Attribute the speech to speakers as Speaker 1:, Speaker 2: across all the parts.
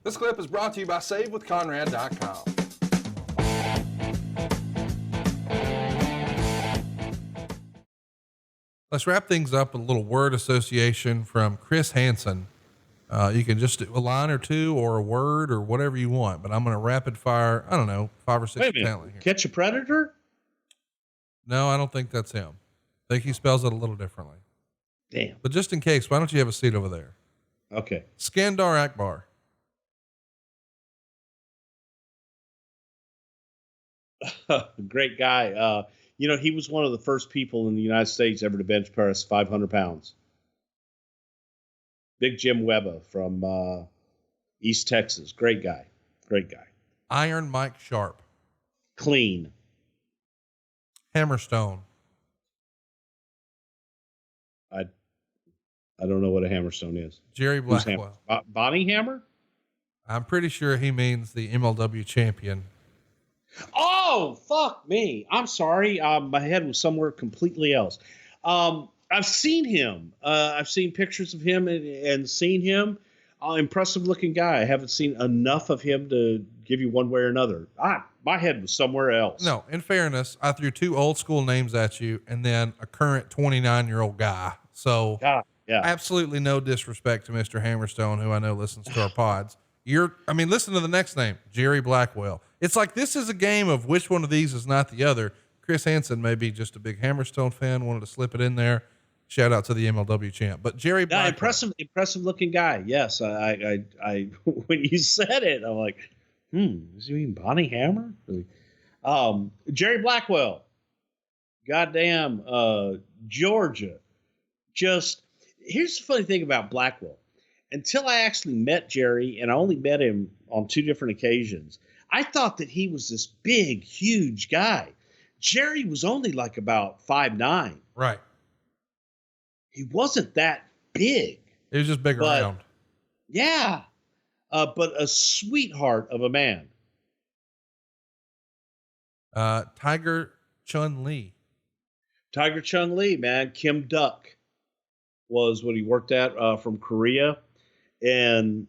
Speaker 1: This clip is brought to you by SaveWithConrad.com. Let's wrap things up with a little word association from Chris Hansen. You can just do a line or two or a word or whatever you want, but I'm going to rapid fire, 5 or 6 talent here.
Speaker 2: Catch a Predator?
Speaker 1: No, I don't think that's him. I think he spells it a little differently.
Speaker 2: Damn.
Speaker 1: But just in case, why don't you have a seat over there?
Speaker 2: Okay.
Speaker 1: Skandar Akbar.
Speaker 2: Great guy. He was one of the first people in the United States ever to bench press 500 pounds. Big Jim Webber from East Texas. Great guy. Great guy.
Speaker 1: Iron Mike Sharp.
Speaker 2: Clean.
Speaker 1: Hammerstone.
Speaker 2: I don't know what a Hammerstone is.
Speaker 1: Jerry Blackwell.
Speaker 2: Bonnie Hammer?
Speaker 1: I'm pretty sure he means the MLW champion.
Speaker 2: Oh, fuck me. I'm sorry. My head was somewhere completely else. I've seen him. I've seen pictures of him and seen him. Impressive looking guy. I haven't seen enough of him to give you one way or another. My head was somewhere else.
Speaker 1: No, in fairness, I threw 2 old school names at you and then a current 29-year-old guy. So
Speaker 2: yeah.
Speaker 1: Absolutely no disrespect to Mr. Hammerstone, who I know listens to our pods. Listen to the next name, Jerry Blackwell. It's like, this is a game of which one of these is not the other. Chris Hansen may be just a big Hammerstone fan, wanted to slip it in there. Shout out to the MLW champ, but Jerry Blackwell.
Speaker 2: Impressive looking guy. Yes. I when you said it, I'm like, does he mean Bonnie Hammer? Jerry Blackwell, goddamn, Georgia. Here's the funny thing about Blackwell. Until I actually met Jerry, and I only met him on 2 different occasions, I thought that he was this big, huge guy. Jerry was only like about 5'9".
Speaker 1: Right.
Speaker 2: He wasn't that big.
Speaker 1: He was just big around.
Speaker 2: Yeah. But a sweetheart of a man.
Speaker 1: Tiger Chun-Li.
Speaker 2: Tiger Chung-Lee, man. Kim Duck was what he worked at from Korea. And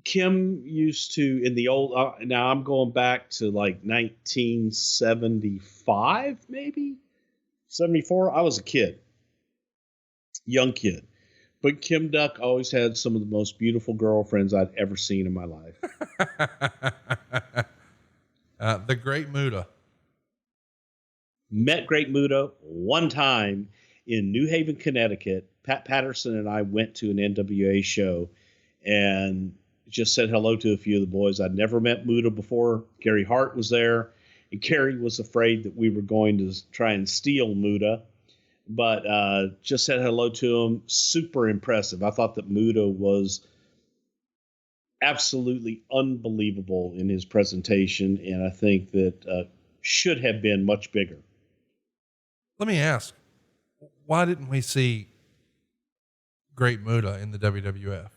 Speaker 2: Kim used to, in the old, now I'm going back to like 1975, maybe 74. I was a kid, young kid, but Kim Duck always had some of the most beautiful girlfriends I'd ever seen in my life.
Speaker 1: The Great Muta.
Speaker 2: Met Great Muta one time in New Haven, Connecticut. Pat Patterson and I went to an NWA show and just said hello to a few of the boys. I'd never met Muta before. Gary Hart was there, and Gary was afraid that we were going to try and steal Muta, but just said hello to him. Super impressive. I thought that Muta was absolutely unbelievable in his presentation, and I think that should have been much bigger.
Speaker 1: Let me ask, why didn't we see Great Muta in the WWF?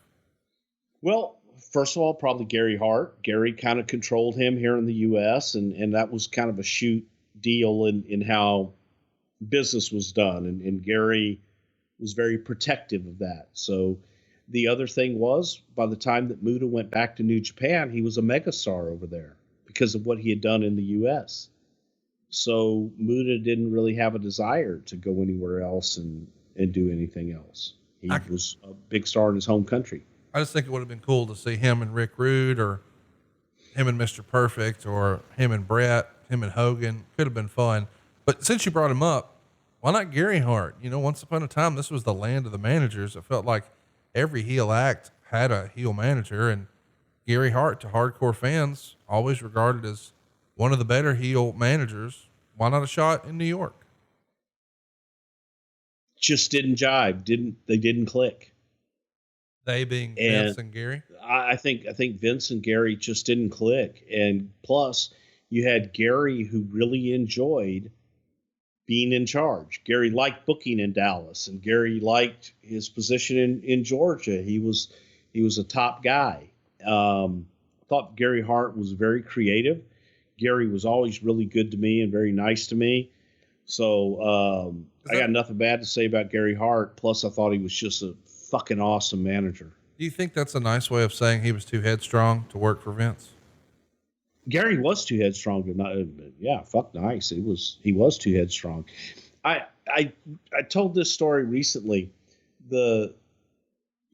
Speaker 2: Well, first of all, probably Gary Hart. Gary kind of controlled him here in the U.S., and that was kind of a shoot deal in how business was done. And Gary was very protective of that. So the other thing was, by the time that Muta went back to New Japan, he was a megastar over there because of what he had done in the U.S. So Muta didn't really have a desire to go anywhere else and do anything else. He was a big star in his home country.
Speaker 1: I just think it would have been cool to see him and Rick Rude, or him and Mr. Perfect, or him and Brett, him and Hogan. Could have been fun. But since you brought him up, why not Gary Hart? Once upon a time, this was the land of the managers. It felt like every heel act had a heel manager, and Gary Hart, to hardcore fans, always regarded as one of the better heel managers. Why not a shot in New York?
Speaker 2: Just didn't jive. They didn't click.
Speaker 1: They being Vince and Gary?
Speaker 2: I think Vince and Gary just didn't click. And plus, you had Gary, who really enjoyed being in charge. Gary liked booking in Dallas, and Gary liked his position in Georgia. He was a top guy. Thought Gary Hart was very creative. Gary was always really good to me and very nice to me. So I got nothing bad to say about Gary Hart. Plus, I thought he was just a fucking awesome manager.
Speaker 1: Do you think that's a nice way of saying he was too headstrong to work for Vince?
Speaker 2: Gary was too headstrong to not. Yeah, fuck nice. He was too headstrong. I told this story recently. The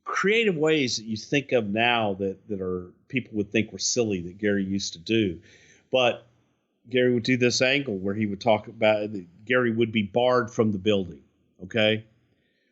Speaker 2: creative ways that you think of now that are people would think were silly that Gary used to do, but Gary would do this angle where he would talk about Gary would be barred from the building. Okay.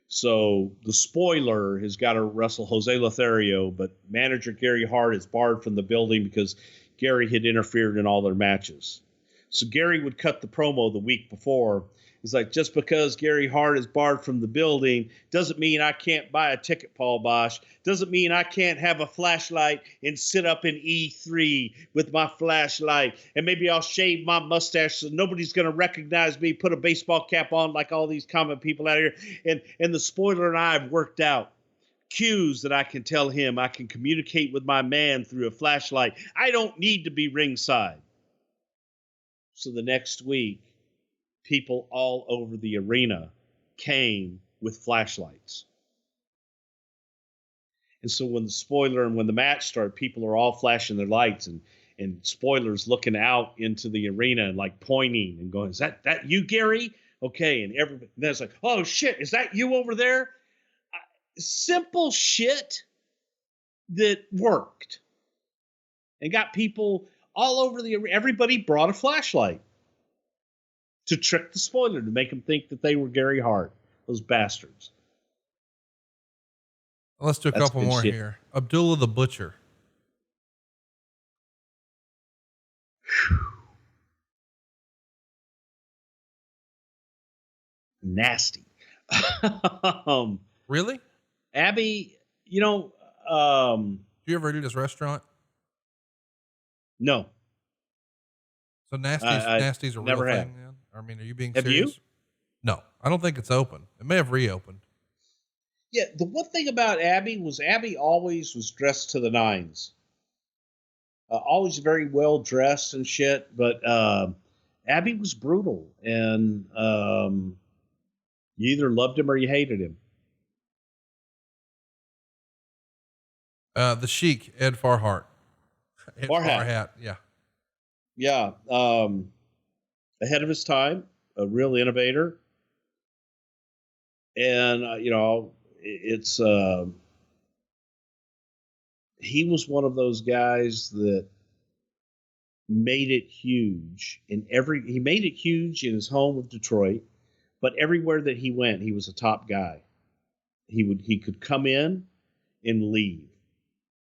Speaker 2: So the spoiler has got to wrestle Jose Lothario, but manager Gary Hart is barred from the building because Gary had interfered in all their matches. So Gary would cut the promo the week before. It's like, just because Gary Hart is barred from the building doesn't mean I can't buy a ticket, Paul Bosch. Doesn't mean I can't have a flashlight and sit up in E3 with my flashlight. And maybe I'll shave my mustache so nobody's going to recognize me, put a baseball cap on like all these common people out here. And the spoiler and I have worked out cues that I can tell him. I can communicate with my man through a flashlight. I don't need to be ringside. So the next week, people all over the arena came with flashlights. And so when the spoiler and when the match started, people are all flashing their lights and spoilers looking out into the arena and like pointing and going, is that you, Gary? Okay. And everybody, then it's like, oh shit, is that you over there? Simple shit that worked and got people all over the arena. Everybody brought a flashlight to trick the spoiler, to make them think that they were Gary Hart. Those bastards.
Speaker 1: Let's do a couple more shit here. Abdullah the Butcher.
Speaker 2: Nasty.
Speaker 1: Really?
Speaker 2: Abby,
Speaker 1: do you ever do this restaurant?
Speaker 2: No.
Speaker 1: So Nasty's a real thing, man? I mean, are you being serious? Have you? No, I don't think it's open. It may have reopened.
Speaker 2: Yeah, the one thing about Abby was Abby always was dressed to the nines. Always very well dressed and shit, but Abby was brutal, and you either loved him or you hated him.
Speaker 1: The Sheik, Ed Farhat. Farhat, yeah.
Speaker 2: Yeah, ahead of his time, a real innovator. And, it's, he was one of those guys that made it huge he made it huge in his home of Detroit, but everywhere that he went, he was a top guy. He could come in and leave.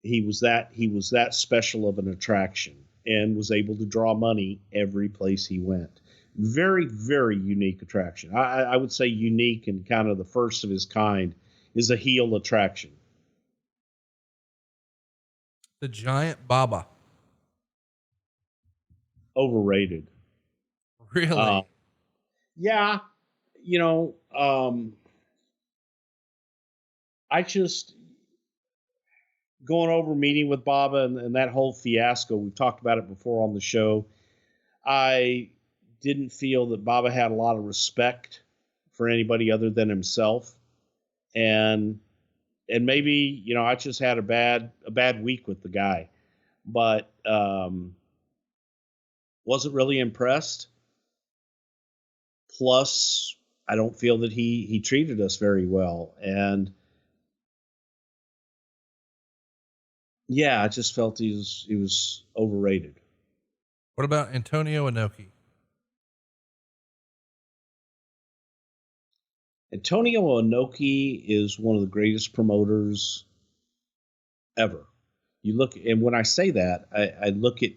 Speaker 2: He was that special of an attraction and was able to draw money every place he went. Very, very unique attraction. I would say unique and kind of the first of his kind is a heel attraction.
Speaker 1: The Giant Baba.
Speaker 2: Overrated.
Speaker 1: Really?
Speaker 2: Yeah. I just, going over meeting with Baba and that whole fiasco, we've talked about it before on the show. I didn't feel that Baba had a lot of respect for anybody other than himself. And maybe, I just had a bad week with the guy, but, wasn't really impressed. Plus, I don't feel that he treated us very well. And yeah, I just felt he was overrated.
Speaker 1: What about Antonio Inoki?
Speaker 2: Antonio Inoki is one of the greatest promoters ever. And when I say that, I look at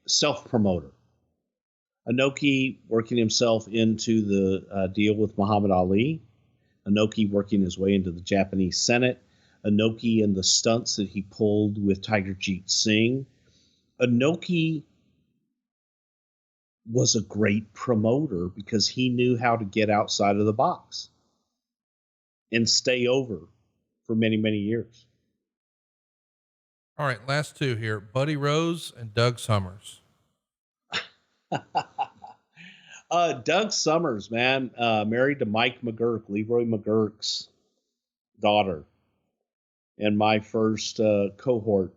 Speaker 2: self-promoter. Inoki working himself into the deal with Muhammad Ali. Inoki working his way into the Japanese Senate. Inoki and the stunts that he pulled with Tiger Jeet Singh. Inoki was a great promoter because he knew how to get outside of the box and stay over for many, many years.
Speaker 1: All right, last two here. Buddy Rose and Doug Summers.
Speaker 2: Doug Summers, man, married to Mike McGurk, Leroy McGurk's daughter, and my first cohort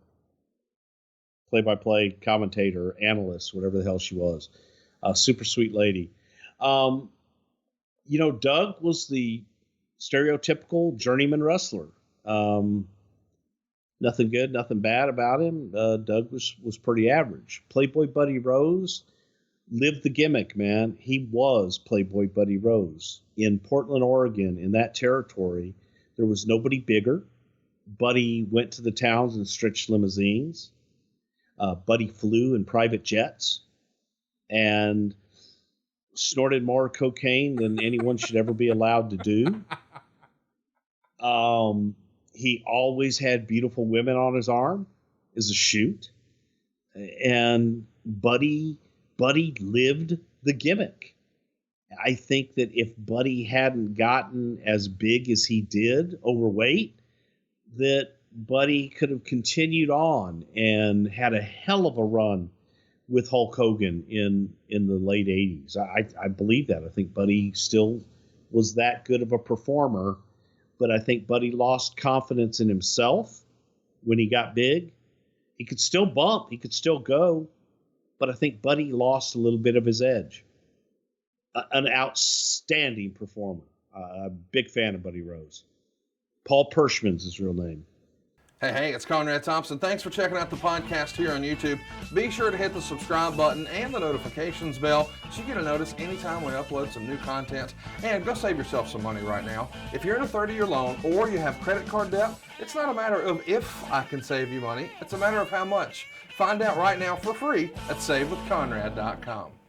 Speaker 2: play-by-play commentator, analyst, whatever the hell she was. Super sweet lady. Doug was the stereotypical journeyman wrestler. Nothing good, nothing bad about him. Doug was pretty average. Playboy Buddy Rose lived the gimmick, man. He was Playboy Buddy Rose. In Portland, Oregon, in that territory, there was nobody bigger. Buddy went to the towns in stretched limousines. Buddy flew in private jets and snorted more cocaine than anyone should ever be allowed to do. He always had beautiful women on his arm as a shoot. And Buddy lived the gimmick. I think that if Buddy hadn't gotten as big as he did, overweight, that Buddy could have continued on and had a hell of a run with Hulk Hogan in the late 80s. I believe that. I think Buddy still was that good of a performer, but I think Buddy lost confidence in himself when he got big. He could still bump, he could still go, but I think Buddy lost a little bit of his edge. An outstanding performer. A big fan of Buddy Rose. Paul Pershman's his real name.
Speaker 1: Hey, it's Conrad Thompson. Thanks for checking out the podcast here on YouTube. Be sure to hit the subscribe button and the notifications bell so you get a notice anytime we upload some new content. And go save yourself some money right now. If you're in a 30-year loan or you have credit card debt, it's not a matter of if I can save you money. It's a matter of how much. Find out right now for free at SaveWithConrad.com.